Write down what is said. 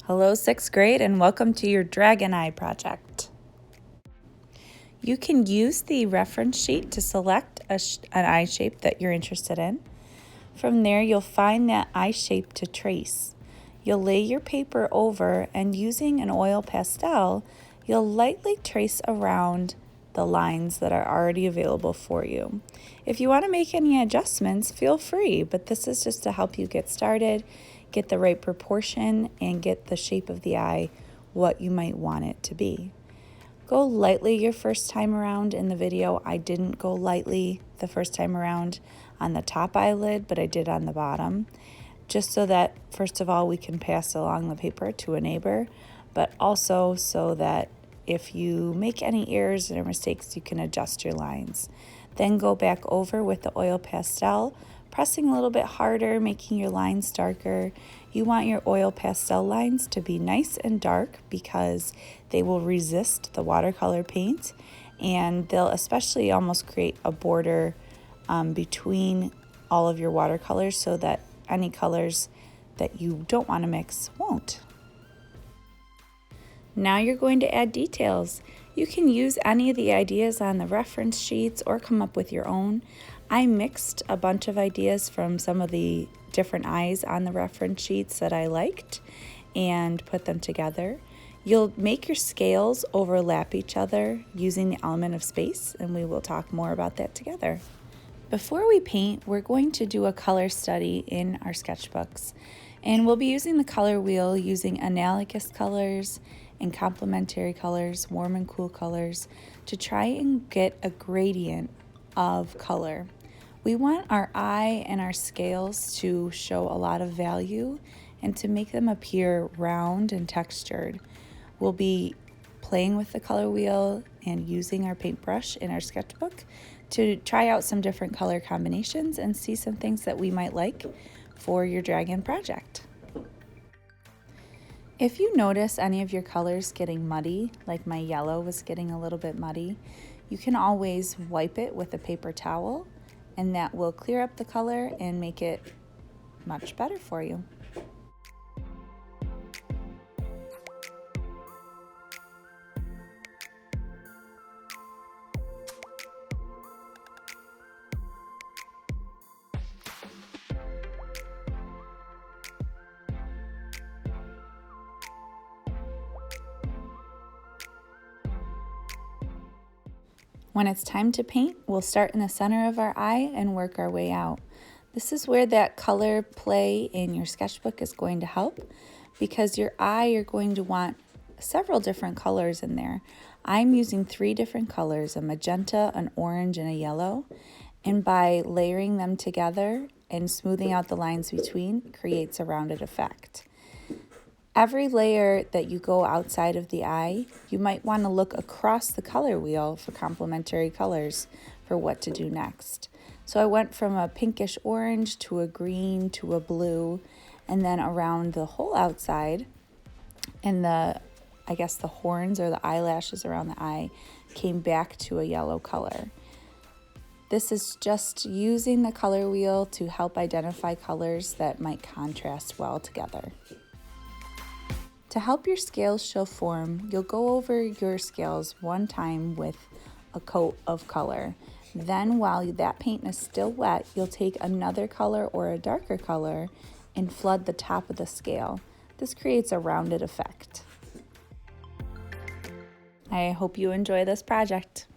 Hello 6th grade and welcome to your Dragon Eye project. You can use the reference sheet to select an eye shape that you're interested in. From there you'll find that eye shape to trace. You'll lay your paper over and using an oil pastel, you'll lightly trace around the lines that are already available for you. If you want to make any adjustments, feel free, but this is just to help you get started, get the right proportion, and get the shape of the eye what you might want it to be. Go lightly your first time around. In the video, I didn't go lightly the first time around on the top eyelid, but I did on the bottom, just so that, first of all, we can pass along the paper to a neighbor, but also so that if you make any errors or mistakes, you can adjust your lines. Then go back over with the oil pastel, pressing a little bit harder, making your lines darker. You want your oil pastel lines to be nice and dark because they will resist the watercolor paint, and they'll especially almost create a border between all of your watercolors so that any colors that you don't want to mix won't. Now you're going to add details. You can use any of the ideas on the reference sheets or come up with your own. I mixed a bunch of ideas from some of the different eyes on the reference sheets that I liked and put them together. You'll make your scales overlap each other using the element of space, and we will talk more about that together. Before we paint, we're going to do a color study in our sketchbooks, and we'll be using the color wheel using analogous colors and complementary colors, warm and cool colors, to try and get a gradient of color. We want our eye and our scales to show a lot of value and to make them appear round and textured. We'll be playing with the color wheel and using our paintbrush in our sketchbook to try out some different color combinations and see some things that we might like for your dragon project. If you notice any of your colors getting muddy, like my yellow was getting a little bit muddy, you can always wipe it with a paper towel, and that will clear up the color and make it much better for you. When it's time to paint, we'll start in the center of our eye and work our way out. This is where that color play in your sketchbook is going to help, because your eye, you're going to want several different colors in there. I'm using 3 different colors, a magenta, an orange, and a yellow. And by layering them together and smoothing out the lines between, creates a rounded effect. Every layer that you go outside of the eye, you might want to look across the color wheel for complementary colors for what to do next. So I went from a pinkish orange to a green to a blue, and then around the whole outside, and the horns or the eyelashes around the eye came back to a yellow color. This is just using the color wheel to help identify colors that might contrast well together. To help your scales show form, you'll go over your scales one time with a coat of color. Then while that paint is still wet, you'll take another color or a darker color and flood the top of the scale. This creates a rounded effect. I hope you enjoy this project.